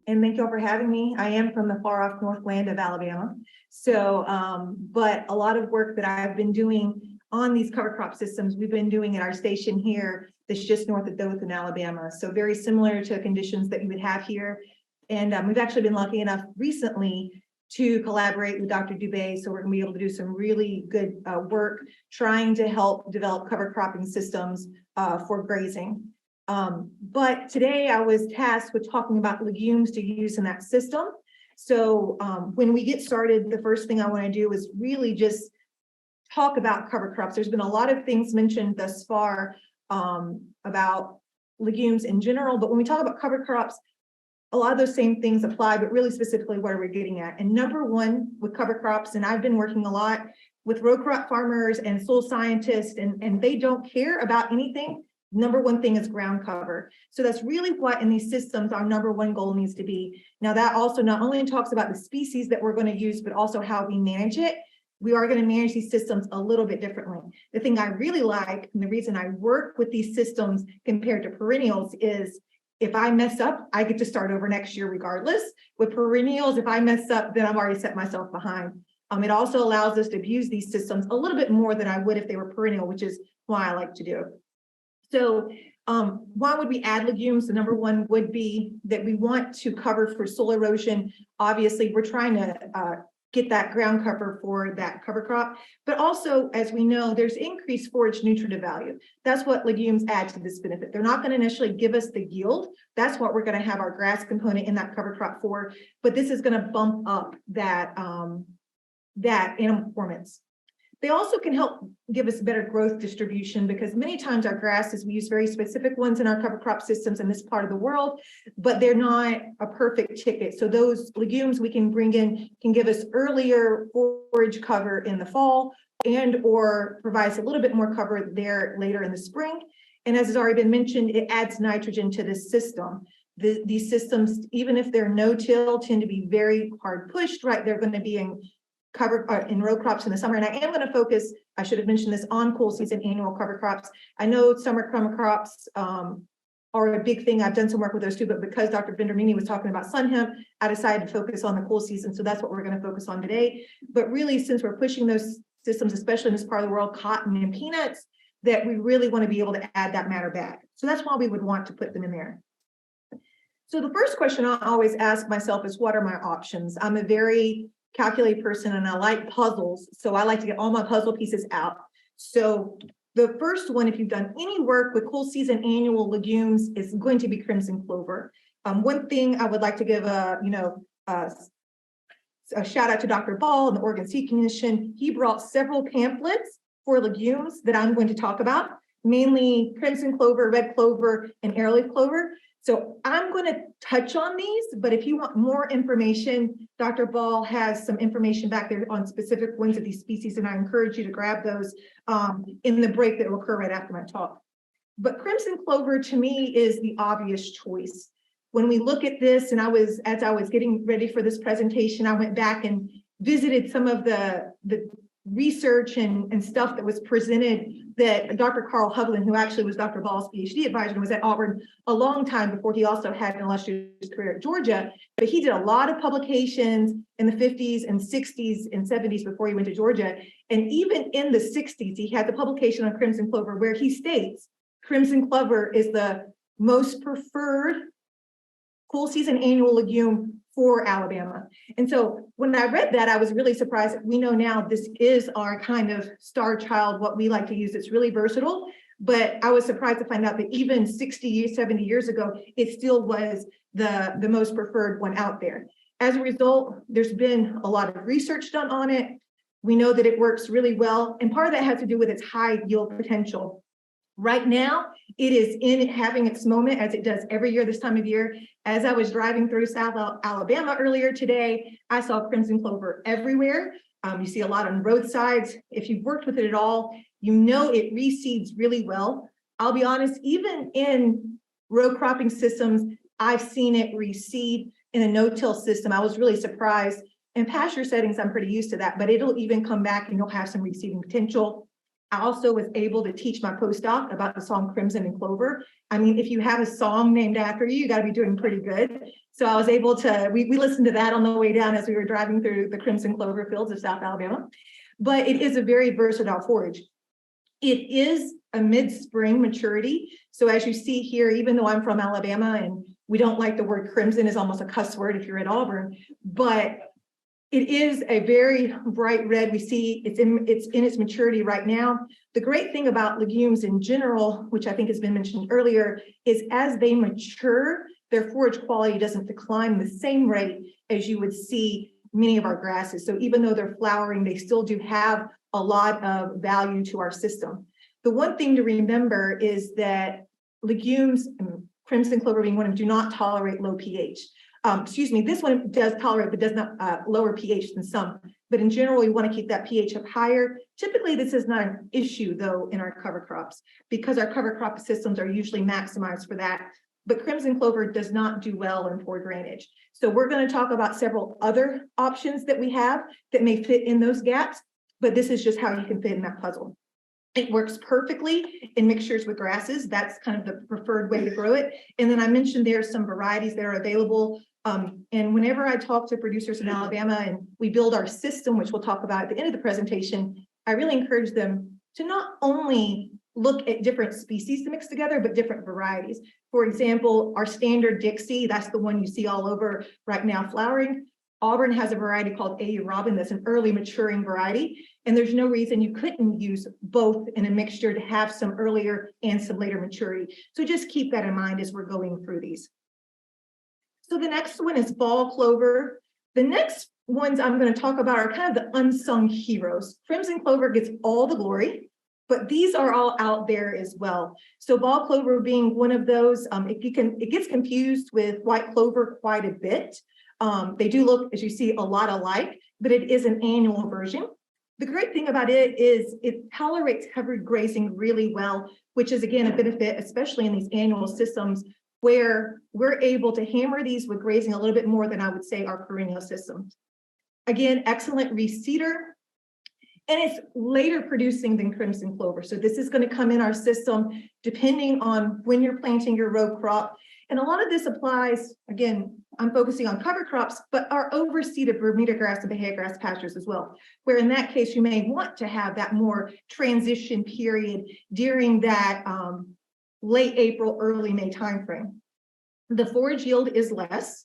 and thank you all for having me. I am from the far off northland of Alabama. So, but a lot of work that I've been doing on these cover crop systems, we've been doing at our station here that's just north of Dothan, Alabama. So very similar to conditions that you would have here. And we've actually been lucky enough recently to collaborate with Dr. Dubé. So we're gonna be able to do some really good work trying to help develop cover cropping systems for grazing. But today I was tasked with talking about legumes to use in that system. So when we get started, the first thing I want to do is really just talk about cover crops. There's been a lot of things mentioned thus far about legumes in general, but when we talk about cover crops, a lot of those same things apply, but really specifically what are we getting at? And number one with cover crops, and I've been working a lot with row crop farmers and soil scientists, and they don't care about anything. Number one thing is ground cover. So that's really what in these systems our number one goal needs to be. Now that also not only talks about the species that we're going to use, but also how we manage it. We are going to manage these systems a little bit differently. The thing I really like, and the reason I work with these systems compared to perennials is if I mess up, I get to start over next year regardless. With perennials, if I mess up, then I've already set myself behind. It also allows us to use these systems a little bit more than I would if they were perennial, which is why I like to do. So why would we add legumes? The number one would be that we want to cover for soil erosion. Obviously, we're trying to get that ground cover for that cover crop, but also, as we know, there's increased forage nutritive value. That's what legumes add to this benefit. They're not going to initially give us the yield. That's what we're going to have our grass component in that cover crop for, but this is going to bump up that, that animal performance. They also can help give us better growth distribution because many times our grasses, we use very specific ones in our cover crop systems in this part of the world, but they're not a perfect ticket. So those legumes we can bring in can give us earlier forage cover in the fall and or provides a little bit more cover there later in the spring. And as has already been mentioned, it adds nitrogen to this system. These systems, even if they're no-till, tend to be very hard pushed, right? They're going to be in cover in row crops in the summer. And I am going to focus, I should have mentioned this, on cool season annual cover crops. I know summer cover crops are a big thing. I've done some work with those too, but because Dr. Vendermini was talking about sun hemp, I decided to focus on the cool season. So that's what we're going to focus on today. But really, since we're pushing those systems, especially in this part of the world, cotton and peanuts, that we really want to be able to add that matter back. So that's why we would want to put them in there. So the first question I always ask myself is, what are my options? I'm a very calculate person and I like puzzles. So I like to get all my puzzle pieces out. So the first one, if you've done any work with cool season annual legumes, is going to be crimson clover. One thing I would like to give a shout out to Dr. Ball and the Oregon Seed Commission. He brought several pamphlets for legumes that I'm going to talk about, mainly crimson clover, red clover, and arrowleaf clover. So I'm going to touch on these, but if you want more information, Dr. Ball has some information back there on specific ones of these species, and I encourage you to grab those in the break that will occur right after my talk. But crimson clover to me is the obvious choice. When we look at this, and as I was getting ready for this presentation, I went back and visited some of the research and stuff that was presented that Dr. Carl Hovland, who actually was Dr. Ball's PhD advisor and was at Auburn a long time before he also had an illustrious career at Georgia, but he did a lot of publications in the 50s and 60s and 70s before he went to Georgia. And even in the 60s, he had the publication on crimson clover where he states crimson clover is the most preferred cool season annual legume for Alabama. And so when I read that, I was really surprised. We know now this is our kind of star child, what we like to use. It's really versatile, but I was surprised to find out that even 60, 70 years ago, it still was the most preferred one out there. As a result, there's been a lot of research done on it. We know that it works really well. And part of that has to do with its high yield potential. Right now, it is in having its moment, as it does every year this time of year. As I was driving through South Alabama earlier today, I saw crimson clover everywhere. You see a lot on roadsides. If you've worked with it at all, you know it reseeds really well. I'll be honest, even in row cropping systems, I've seen it reseed in a no-till system. I was really surprised. In pasture settings, I'm pretty used to that, but it'll even come back and you'll have some reseeding potential. I also was able to teach my postdoc about the song Crimson and Clover. I mean, if you have a song named after you, you got to be doing pretty good. So I was able to, we listened to that on the way down as we were driving through the crimson clover fields of South Alabama. But it is a very versatile forage. It is a mid-spring maturity. So as you see here, even though I'm from Alabama and we don't like the word crimson, is almost a cuss word if you're at Auburn, but it is a very bright red. We see it's in its maturity right now. The great thing about legumes in general, which I think has been mentioned earlier, is as they mature, their forage quality doesn't decline the same rate as you would see many of our grasses. So even though they're flowering, they still do have a lot of value to our system. The one thing to remember is that legumes, crimson clover being one of them, do not tolerate low pH. This one does tolerate, but does not lower pH than some. But in general, we want to keep that pH up higher. Typically, this is not an issue, though, in our cover crops, because our cover crop systems are usually maximized for that. But crimson clover does not do well in poor drainage. So we're going to talk about several other options that we have that may fit in those gaps, but this is just how you can fit in that puzzle. It works perfectly in mixtures with grasses. That's kind of the preferred way to grow it. And then I mentioned there are some varieties that are available. And whenever I talk to producers in Alabama and we build our system, which we'll talk about at the end of the presentation, I really encourage them to not only look at different species to mix together, but different varieties. For example, our standard Dixie, that's the one you see all over right now flowering. Auburn has a variety called A.U. Robin that's an early maturing variety, and there's no reason you couldn't use both in a mixture to have some earlier and some later maturity. So just keep that in mind as we're going through these. So the next one is ball clover. The next ones I'm going to talk about are kind of the unsung heroes. Crimson clover gets all the glory, but these are all out there as well. So ball clover being one of those, it gets confused with white clover quite a bit. They do look, as you see, a lot alike, but it is an annual version. The great thing about it is it tolerates heavy grazing really well, which is again a benefit, especially in these annual systems where we're able to hammer these with grazing a little bit more than I would say our perennial systems. Again, excellent reseeder, and it's later producing than crimson clover. So this is going to come in our system depending on when you're planting your row crop. And a lot of this applies, again, I'm focusing on cover crops, but our overseeded Bermuda grass and Bahia grass pastures as well, where in that case, you may want to have that more transition period during that late April, early May timeframe. The forage yield is less,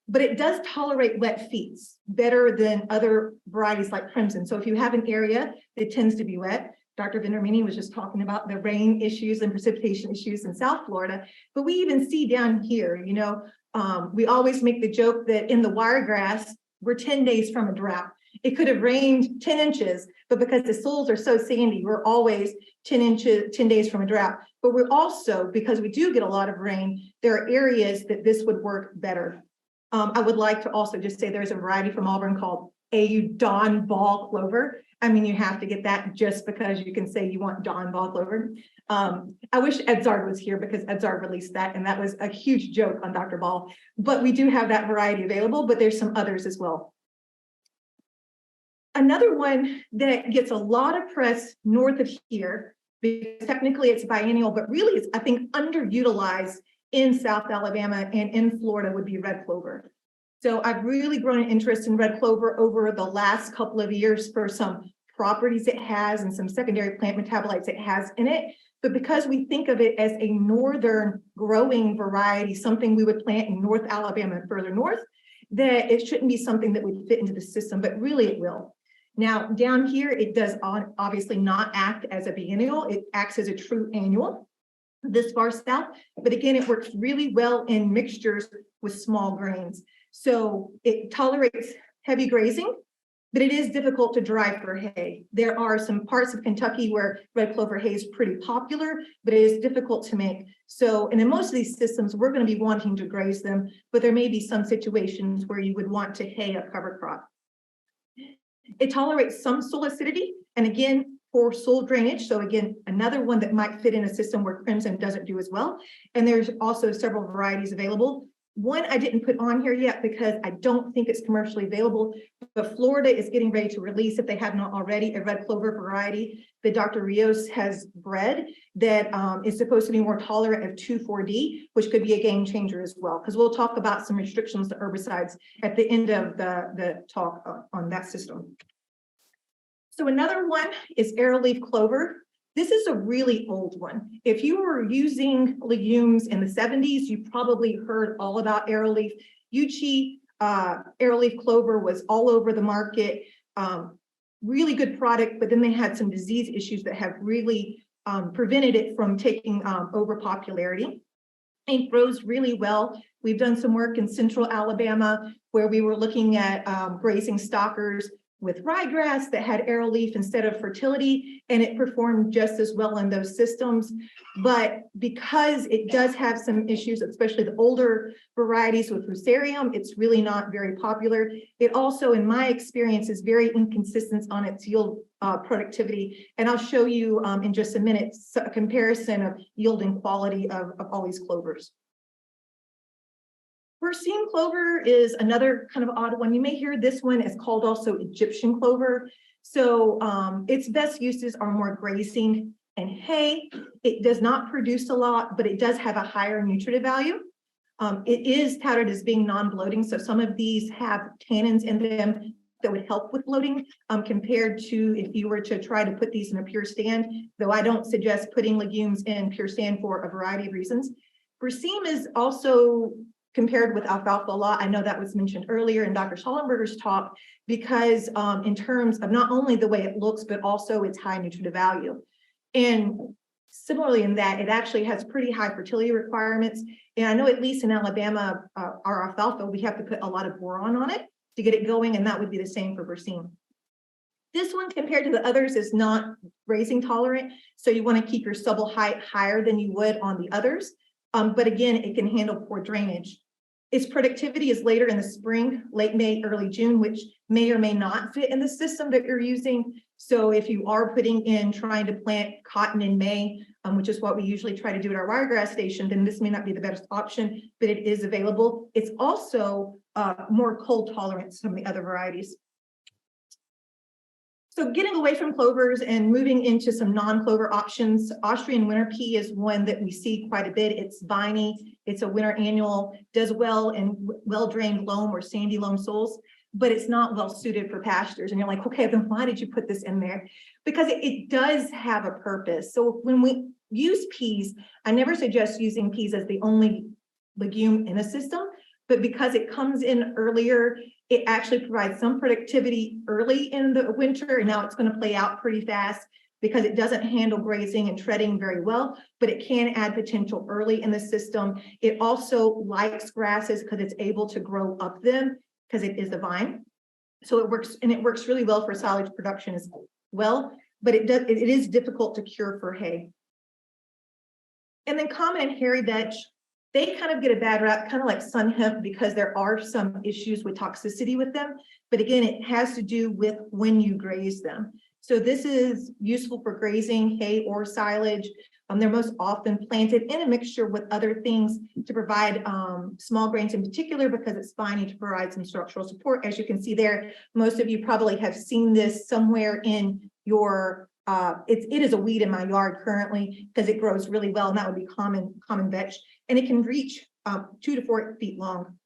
but it does tolerate wet feet better than other varieties like crimson. So if you have an area that tends to be wet, Dr. Vendermini was just talking about the rain issues and precipitation issues in South Florida, but we even see down here, you know, we always make the joke that in the wiregrass, we're 10 days from a drought. It could have rained 10 inches, but because the soils are so sandy, we're always 10 days from a drought. But we're also, because we do get a lot of rain, there are areas that this would work better. I would like to also just say there's a variety from Auburn called A.U. Dawn Ball Clover. I mean, you have to get that just because you can say you want Dawn Ball Clover. I wish Edzard was here because Edzard released that, and that was a huge joke on Dr. Ball. But we do have that variety available, but there's some others as well. Another one that gets a lot of press north of here, because technically it's biennial, but really it's, I think, underutilized in South Alabama and in Florida would be red clover. So I've really grown an interest in red clover over the last couple of years for some properties it has and some secondary plant metabolites it has in it. But because we think of it as a northern growing variety, something we would plant in North Alabama and further north, that it shouldn't be something that would fit into the system, but really it will. Now, down here, it does obviously not act as a biennial. It acts as a true annual this far south. But again, it works really well in mixtures with small grains. So it tolerates heavy grazing, but it is difficult to dry for hay. There are some parts of Kentucky where red clover hay is pretty popular, but it is difficult to make. So, and in most of these systems, we're going to be wanting to graze them, but there may be some situations where you would want to hay a cover crop. It tolerates some soil acidity, and again, poor soil drainage. So again, another one that might fit in a system where crimson doesn't do as well. And there's also several varieties available. One I didn't put on here yet because I don't think it's commercially available, but Florida is getting ready to release, if they have not already, a red clover variety that Dr. Rios has bred that is supposed to be more tolerant of 2,4-D, which could be a game changer as well, because we'll talk about some restrictions to herbicides at the end of the talk on that system. So another one is arrowleaf clover. This is a really old one. If you were using legumes in the 70s, you probably heard all about arrowleaf. Uchi arrowleaf clover was all over the market. Really good product, but then they had some disease issues that have really prevented it from taking over popularity. It grows really well. We've done some work in central Alabama where we were looking at grazing stockers with ryegrass that had arrowleaf instead of fertility, and it performed just as well in those systems. But because it does have some issues, especially the older varieties with fusarium, it's really not very popular. It also, in my experience, is very inconsistent on its yield productivity. And I'll show you in just a minute a comparison of yield and quality of all these clovers. Berseem clover is another kind of odd one. You may hear this one is called also Egyptian clover. So its best uses are more grazing and hay. It does not produce a lot, but it does have a higher nutritive value. It is touted as being non-bloating. So some of these have tannins in them that would help with bloating compared to if you were to try to put these in a pure stand, though I don't suggest putting legumes in pure stand for a variety of reasons. Berseem is also compared with alfalfa a lot. I know that was mentioned earlier in Dr. Schallenberger's talk, because in terms of not only the way it looks, but also its high nutritive value. And similarly in that, it actually has pretty high fertility requirements. And I know at least in Alabama, our alfalfa, we have to put a lot of boron on it to get it going, and that would be the same for Berseem. This one, compared to the others, is not grazing tolerant, so you want to keep your stubble height higher than you would on the others. But again, it can handle poor drainage. Its productivity is later in the spring, late May, early June, which may or may not fit in the system that you're using. So if you are trying to plant cotton in May, which is what we usually try to do at our wiregrass station, then this may not be the best option, but it is available. It's also more cold tolerant than some of the other varieties. So getting away from clovers and moving into some non-clover options, Austrian winter pea is one that we see quite a bit. It's viney, it's a winter annual, does well in well-drained loam or sandy loam soils, but it's not well suited for pastures. And you're like, okay, then why did you put this in there? Because it does have a purpose. So when we use peas, I never suggest using peas as the only legume in a system, but because it comes in earlier, it actually provides some productivity early in the winter, and now it's going to play out pretty fast because it doesn't handle grazing and treading very well, but it can add potential early in the system. It also likes grasses because it's able to grow up them because it is a vine. So it works, and it works really well for silage production as well, but it is difficult to cure for hay. And then common and hairy vetch, they kind of get a bad rap, kind of like sun hemp, because there are some issues with toxicity with them. But again, it has to do with when you graze them. So this is useful for grazing, hay or silage. They're most often planted in a mixture with other things to provide small grains in particular, because it's fine to provide some structural support. As you can see there, most of you probably have seen this somewhere in your it is a weed in my yard currently because it grows really well, and that would be common vetch, and it can reach 2 to 4 feet long.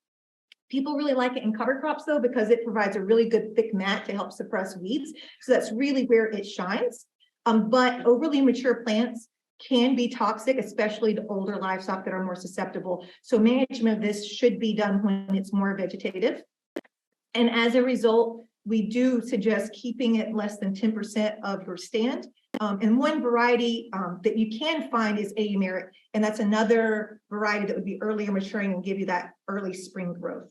People really like it in cover crops though, because it provides a really good thick mat to help suppress weeds. So that's really where it shines. But overly mature plants can be toxic, especially to older livestock that are more susceptible. So management of this should be done when it's more vegetative. And as a result, we do suggest keeping it less than 10% of your stand. And one variety that you can find is Merit, and that's another variety that would be earlier maturing and give you that early spring growth.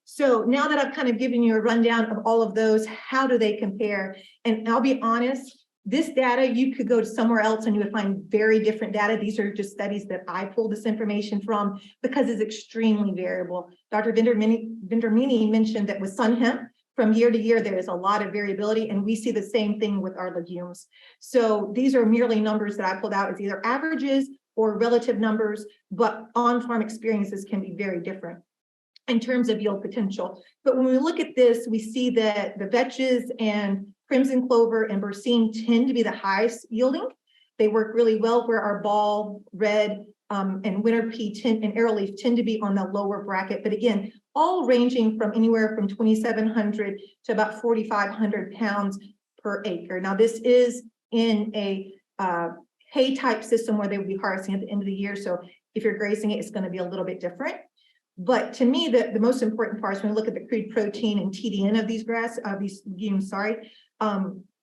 So now that I've kind of given you a rundown of all of those, how do they compare? And I'll be honest, this data, you could go to somewhere else and you would find very different data. These are just studies that I pulled this information from because it's extremely variable. Dr. Vendermini mentioned that with sun hemp, from year to year, there is a lot of variability, and we see the same thing with our legumes. So these are merely numbers that I pulled out as either averages or relative numbers, but on-farm experiences can be very different in terms of yield potential. But when we look at this, we see that the vetches and crimson clover and berseem tend to be the highest yielding. They work really well, where our ball, red, and winter pea and arrowleaf tend to be on the lower bracket. But again, all ranging from anywhere from 2,700 to about 4,500 pounds per acre. Now, this is in a hay type system where they will be harvesting at the end of the year. So if you're grazing it, it's going to be a little bit different. But to me, the most important part is when we look at the crude protein and TDN of these legumes,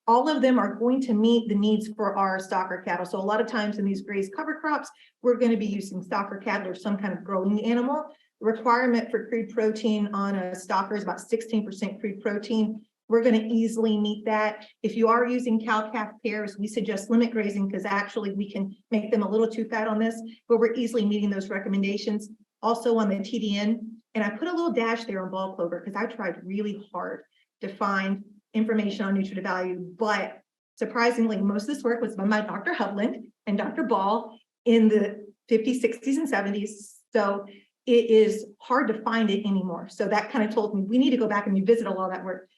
all of them are going to meet the needs for our stocker cattle. So a lot of times in these grazed cover crops, we're going to be using stocker cattle or some kind of growing animal. The requirement for crude protein on a stocker is about 16% crude protein. We're going to easily meet that. If you are using cow-calf pairs, we suggest limit grazing because actually we can make them a little too fat on this, but we're easily meeting those recommendations. Also on the TDN, and I put a little dash there on ball clover because I tried really hard to find information on nutritive value, but surprisingly, most of this work was done by Dr. Hovland and Dr. Ball in the 50s, 60s, and 70s. So it is hard to find it anymore. So that kind of told me we need to go back and revisit a lot of that work.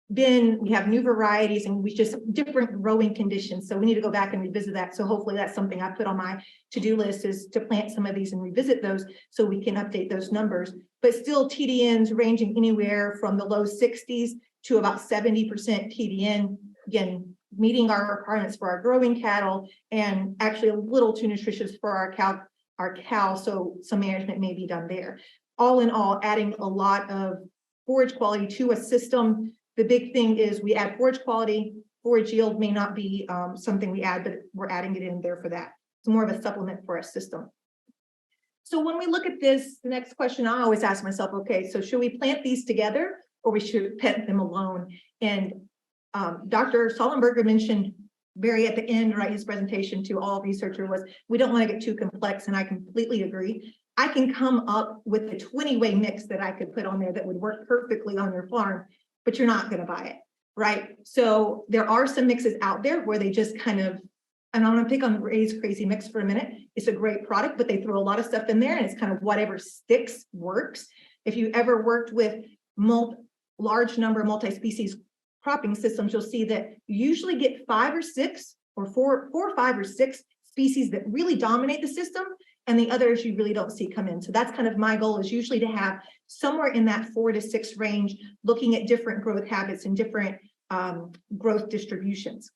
We have new varieties and we just different growing conditions. So we need to go back and revisit that. So hopefully that's something I put on my to-do list, is to plant some of these and revisit those so we can update those numbers. But still TDNs ranging anywhere from the low 60s to about 70% TDN, again, meeting our requirements for our growing cattle and actually a little too nutritious for our cow. So some management may be done there. All in all, adding a lot of forage quality to a system. The big thing is we add forage quality. Forage yield may not be something we add, but we're adding it in there for that. It's more of a supplement for a system. So when we look at this, the next question I always ask myself, okay, so should we plant these together or we should plant them alone? And Dr. Sollenberger mentioned very at the end, right, his presentation to all researchers was, we don't want to get too complex, and I completely agree. I can come up with a 20-way mix that I could put on there that would work perfectly on your farm, but you're not going to buy it, right? So there are some mixes out there where they just kind of, and I'm going to pick on Ray's Crazy Mix for a minute. It's a great product, but they throw a lot of stuff in there and it's kind of whatever sticks works. If you ever worked with large number multi-species cropping systems, you'll see that you usually get 5 or 6 or 4 or 5 or 6 species that really dominate the system, and the others you really don't see come in. So that's kind of my goal, is usually to have somewhere in that 4 to 6 range, looking at different growth habits and different growth distributions.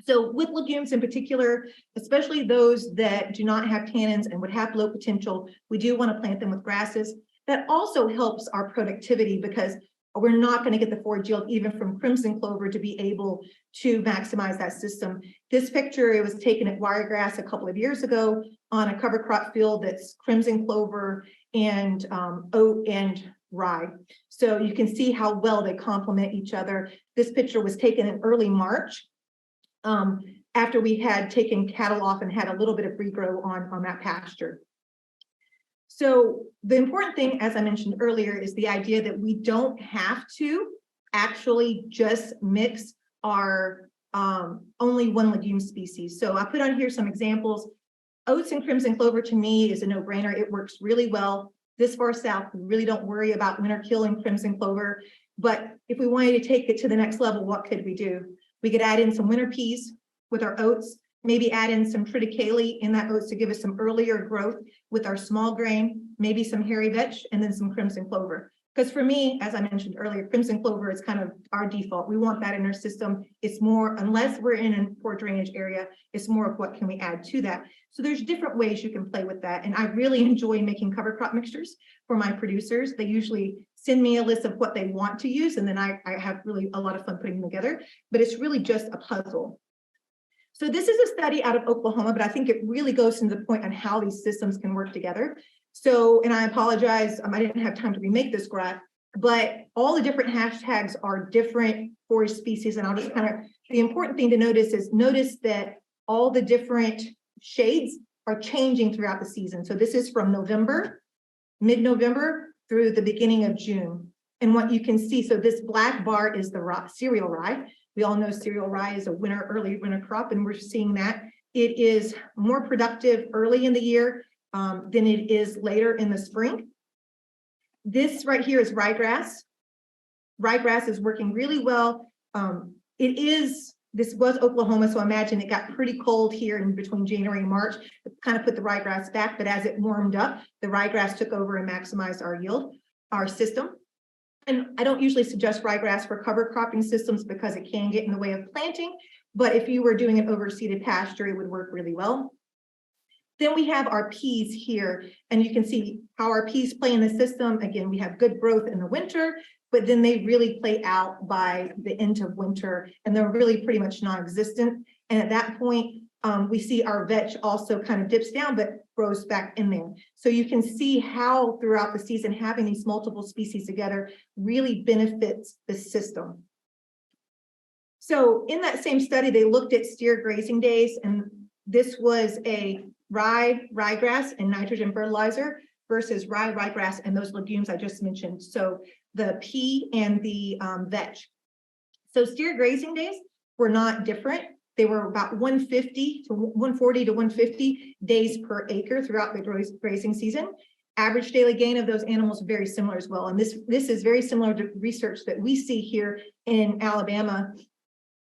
So with legumes in particular, especially those that do not have tannins and would have low potential, we do want to plant them with grasses. That also helps our productivity because we're not going to get the forage yield even from crimson clover to be able to maximize that system. This picture, it was taken at Wiregrass a couple of years ago on a cover crop field that's crimson clover and oat and rye. So you can see how well they complement each other. This picture was taken in early March after we had taken cattle off and had a little bit of regrow on that pasture. So the important thing, as I mentioned earlier, is the idea that we don't have to actually just mix our only one legume species. So I put on here some examples. Oats and crimson clover to me is a no-brainer. It works really well. This far south, we really don't worry about winter killing crimson clover. But if we wanted to take it to the next level, what could we do? We could add in some winter peas with our oats, maybe add in some triticale in that oats to give us some earlier growth with our small grain, maybe some hairy vetch, and then some crimson clover. Because for me, as I mentioned earlier, crimson clover is kind of our default. We want that in our system. It's more, unless we're in a poor drainage area, it's more of what can we add to that. So there's different ways you can play with that. And I really enjoy making cover crop mixtures for my producers. They usually send me a list of what they want to use, and then I have really a lot of fun putting them together, but it's really just a puzzle. So this is a study out of Oklahoma, but I think it really goes to the point on how these systems can work together. So, and I apologize, I didn't have time to remake this graph, but all the different hashtags are different forage species. And I'll just kind of, the important thing to notice is that all the different shades are changing throughout the season. So this is from November, mid-November through the beginning of June. And what you can see, so this black bar is the cereal rye. We all know cereal rye is a early winter crop, and we're seeing that. It is more productive early in the year than it is later in the spring. This right here is ryegrass. Ryegrass is working really well. This was Oklahoma, so I imagine it got pretty cold here in between January and March. It kind of put the ryegrass back, but as it warmed up, the ryegrass took over and maximized our yield, our system. And I don't usually suggest ryegrass for cover cropping systems because it can get in the way of planting, but if you were doing an overseeded pasture, it would work really well. Then we have our peas here, and you can see how our peas play in the system. Again, we have good growth in the winter, but then they really play out by the end of winter, and they're really pretty much non-existent. And at that point, we see our vetch also kind of dips down, but grows back in there. So you can see how throughout the season, having these multiple species together really benefits the system. So in that same study, they looked at steer grazing days, and this was a ryegrass and nitrogen fertilizer versus ryegrass and those legumes I just mentioned. So the pea and the vetch. So steer grazing days were not different. They were about 140 to 150 days per acre throughout the grazing season. Average daily gain of those animals very similar as well. And this is very similar to research that we see here in Alabama.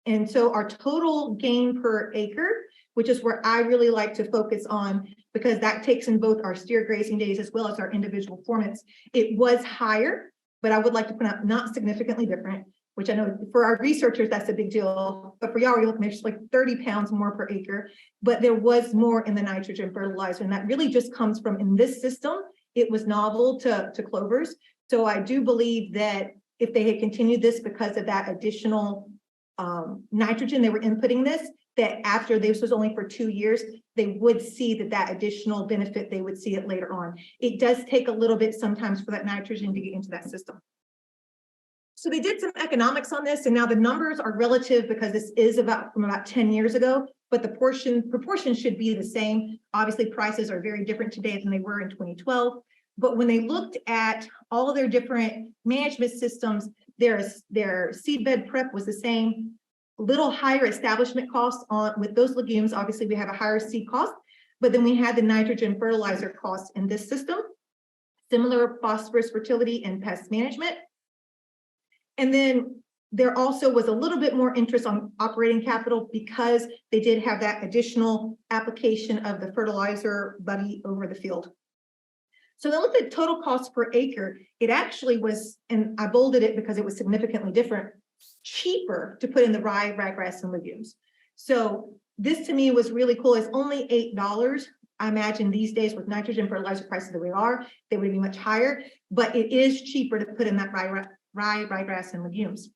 And so our total gain per acre, which is where I really like to focus on, because that takes in both our steer grazing days as well as our individual performance. It was higher, but I would like to point out not significantly different, which I know for our researchers, that's a big deal. But for y'all, you're looking at just like 30 pounds more per acre, but there was more in the nitrogen fertilizer. And that really just comes from, in this system, it was novel to clovers. So I do believe that if they had continued this because of that additional nitrogen they were inputting that after this was only for 2 years, they would see that additional benefit, they would see it later on. It does take a little bit sometimes for that nitrogen to get into that system. So they did some economics on this, and now the numbers are relative because this is from about 10 years ago, but the proportion should be the same. Obviously, prices are very different today than they were in 2012. But when they looked at all of their different management systems, their seedbed prep was the same. Little higher establishment costs with those legumes. Obviously, we have a higher seed cost, but then we had the nitrogen fertilizer costs in this system. Similar phosphorus, fertility, and pest management. And then there also was a little bit more interest on operating capital because they did have that additional application of the fertilizer buddy over the field. So then look at total cost per acre. It actually was, and I bolded it because it was significantly different, cheaper to put in the ryegrass and legumes. So this to me was really cool. It's only $8. I imagine these days with nitrogen fertilizer prices the way they are, they would be much higher, but it is cheaper to put in that ryegrass and legumes.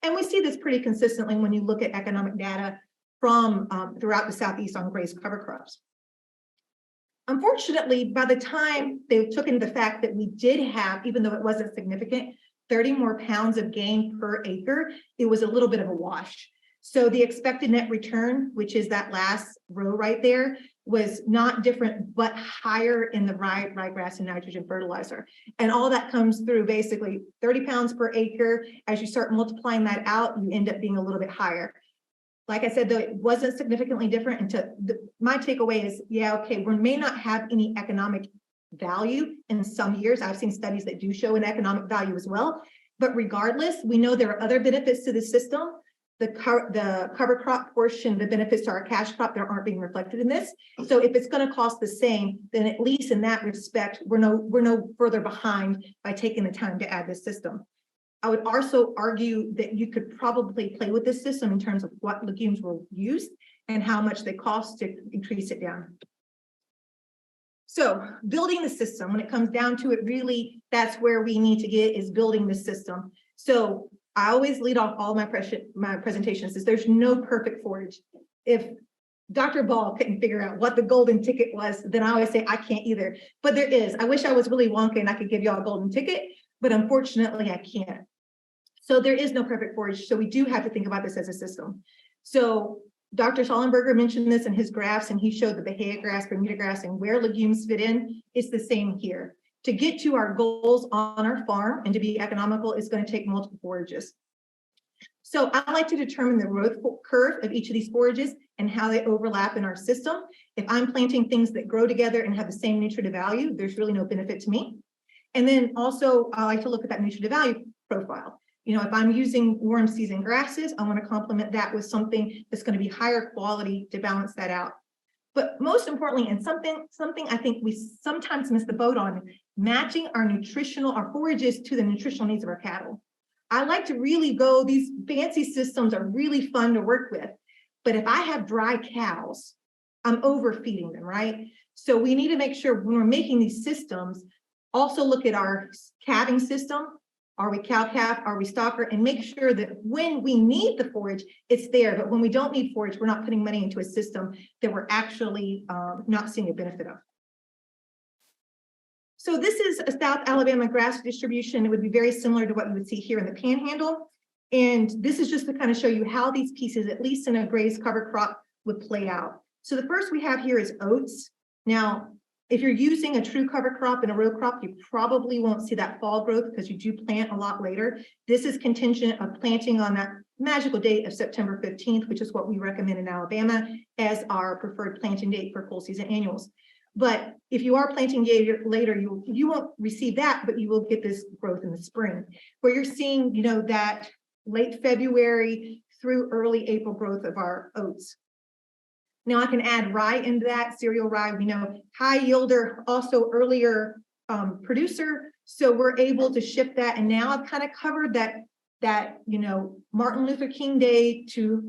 And we see this pretty consistently when you look at economic data from throughout the Southeast on grazed cover crops. Unfortunately, by the time they took into the fact that we did have, even though it wasn't significant, 30 more pounds of gain per acre, it was a little bit of a wash. So the expected net return, which is that last row right there, was not different, but higher in the ryegrass and nitrogen fertilizer. And all that comes through basically 30 pounds per acre. As you start multiplying that out, you end up being a little bit higher. Like I said, though, it wasn't significantly different. My takeaway is, yeah, okay, we may not have any economic value in some years. I've seen studies that do show an economic value as well. But regardless, we know there are other benefits to the system. The cover crop portion, the benefits to our cash crop, there aren't being reflected in this. So if it's going to cost the same, then at least in that respect, we're no further behind by taking the time to add this system. I would also argue that you could probably play with this system in terms of what legumes were used and how much they cost to increase it down. So building the system, when it comes down to it, really, that's where we need to get, is building the system. So I always lead off all my presentations is there's no perfect forage. If Dr. Ball couldn't figure out what the golden ticket was, then I always say I can't either. But there is. I wish I was really Wonka and I could give you all a golden ticket, but unfortunately I can't. So there is no perfect forage. So we do have to think about this as a system. So Dr. Schallenberger mentioned this in his graphs, and he showed the Bahia grass, Bermuda grass, and where legumes fit in. It's the same here. To get to our goals on our farm and to be economical is going to take multiple forages. So I like to determine the growth curve of each of these forages and how they overlap in our system. If I'm planting things that grow together and have the same nutritive value, there's really no benefit to me. And then also I like to look at that nutritive value profile. You know, if I'm using warm season grasses, I want to complement that with something that's going to be higher quality to balance that out. But most importantly, and something I think we sometimes miss the boat on, matching our forages to the nutritional needs of our cattle. I like to really go, these fancy systems are really fun to work with, but if I have dry cows, I'm overfeeding them, right? So we need to make sure when we're making these systems, also look at our calving system. Are we cow-calf? Are we stalker? And make sure that when we need the forage, it's there. But when we don't need forage, we're not putting money into a system that we're actually not seeing a benefit of. So this is a South Alabama grass distribution. It would be very similar to what you would see here in the Panhandle. And this is just to kind of show you how these pieces, at least in a grazed cover crop, would play out. So the first we have here is oats. Now, if you're using a true cover crop and a row crop, you probably won't see that fall growth because you do plant a lot later. This is contingent of planting on that magical date of September 15th, which is what we recommend in Alabama as our preferred planting date for full season annuals. But if you are planting later, you won't receive that, but you will get this growth in the spring, where you're seeing, you know, that late February through early April growth of our oats. Now I can add rye into that, cereal rye. We know high yielder, also earlier producer. So we're able to ship that. And now I've kind of covered that, you know, Martin Luther King Day to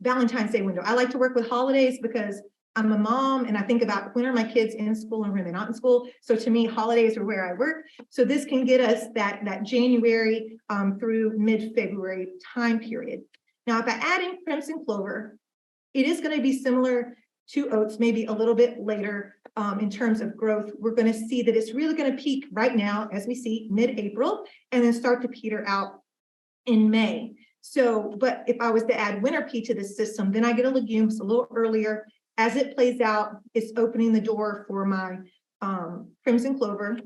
Valentine's Day window. I like to work with holidays because I'm a mom and I think about when are my kids in school and when they're not in school. So to me, holidays are where I work. So this can get us that January through mid-February time period. Now, if I add in crimson clover, it is going to be similar to oats, maybe a little bit later in terms of growth. We're going to see that it's really going to peak right now, as we see mid-April, and then start to peter out in May. So, but if I was to add winter pea to this system, then I get a legumes a little earlier. As it plays out, it's opening the door for my crimson clover.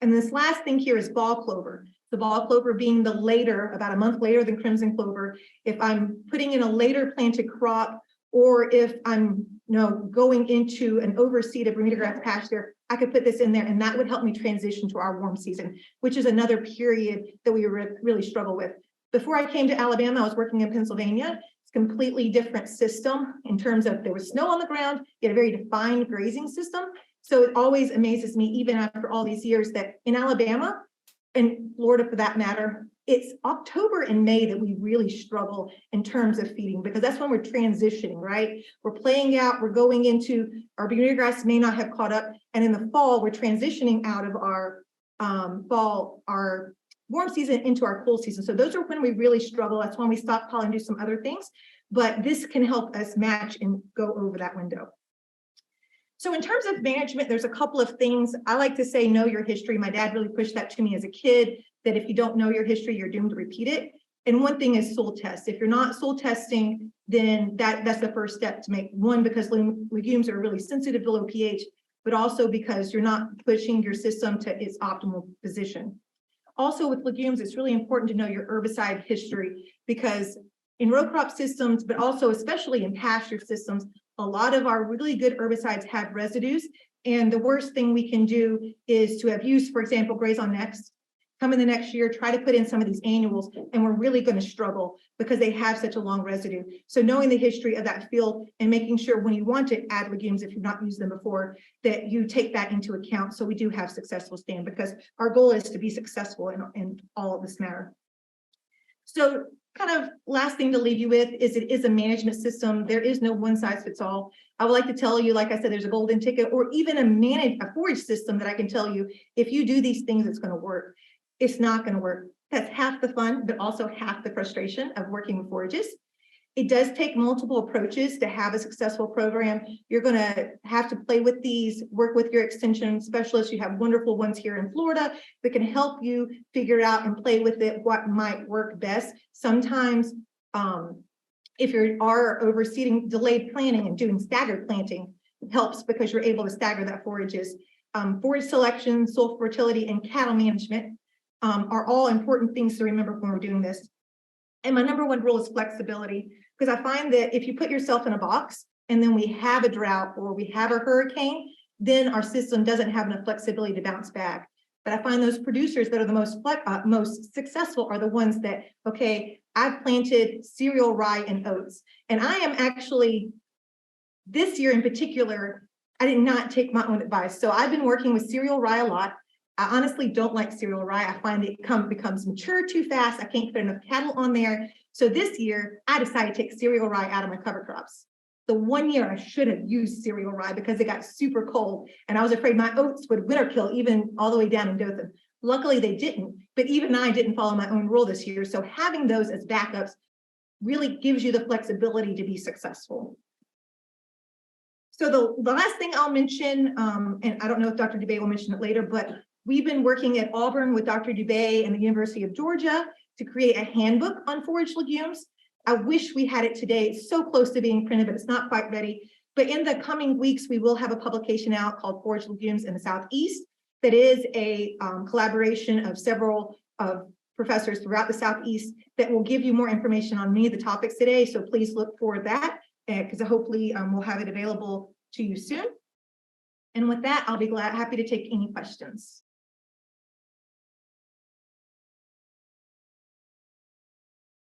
And this last thing here is ball clover. The ball clover being the later, about a month later than crimson clover. If I'm putting in a later planted crop, or if I'm going into an overseeded Bermuda grass pasture, I could put this in there and that would help me transition to our warm season, which is another period that we really struggle with. Before I came to Alabama, I was working in Pennsylvania. It's a completely different system in terms of there was snow on the ground, you had a very defined grazing system. So it always amazes me, even after all these years, that in Alabama and Florida for that matter, it's October and May that we really struggle in terms of feeding, because that's when we're transitioning, right? We're playing out, we're going into our Bermuda grass may not have caught up. And in the fall, we're transitioning out of our our warm season into our cool season. So those are when we really struggle. That's when we stockpile and do some other things, but this can help us match and go over that window. So in terms of management, there's a couple of things. I like to say, know your history. My dad really pushed that to me as a kid, that if you don't know your history, you're doomed to repeat it. And one thing is soil test. If you're not soil testing, then that's the first step to make. One, because legumes are really sensitive to low pH, but also because you're not pushing your system to its optimal position. Also with legumes, it's really important to know your herbicide history, because in row crop systems, but also especially in pasture systems, a lot of our really good herbicides have residues. And the worst thing we can do is to have used, for example, Graze on Next, come in the next year, try to put in some of these annuals, and we're really going to struggle because they have such a long residue. So knowing the history of that field and making sure when you want to add legumes, if you've not used them before, that you take that into account so we do have successful stand, because our goal is to be successful in all of this matter. So kind of last thing to leave you with is it is a management system. There is no one size fits all. I would like to tell you, like I said, there's a golden ticket or even a forage system that I can tell you, if you do these things, it's going to work. It's not going to work. That's half the fun, but also half the frustration of working with forages. It does take multiple approaches to have a successful program. You're going to have to play with these, work with your extension specialists. You have wonderful ones here in Florida that can help you figure out and play with it, what might work best. Sometimes if you are overseeding delayed planting and doing staggered planting, it helps because you're able to stagger that forages. Forage selection, soil fertility, and cattle management are all important things to remember when we're doing this. And my number one rule is flexibility, Because I find that if you put yourself in a box and then we have a drought or we have a hurricane, then our system doesn't have enough flexibility to bounce back. But I find those producers that are the most successful are the ones that, okay, I've planted cereal, rye, and oats. And I am actually, this year in particular, I did not take my own advice. So I've been working with cereal rye a lot. I honestly don't like cereal rye. I find it becomes mature too fast. I can't put enough cattle on there. So this year, I decided to take cereal rye out of my cover crops. The one year I should have used cereal rye because it got super cold and I was afraid my oats would winter kill even all the way down in Dothan. Luckily they didn't, but even I didn't follow my own rule this year. So having those as backups really gives you the flexibility to be successful. So the last thing I'll mention, and I don't know if Dr. Dubé will mention it later, but we've been working at Auburn with Dr. Dubé and the University of Georgia to create a handbook on forage legumes. I wish we had it today. It's so close to being printed, but it's not quite ready. But in the coming weeks, we will have a publication out called Forage Legumes in the Southeast. That is a collaboration of several professors throughout the Southeast that will give you more information on many of the topics today. So please look for that because hopefully we'll have it available to you soon. And with that, I'll be happy to take any questions.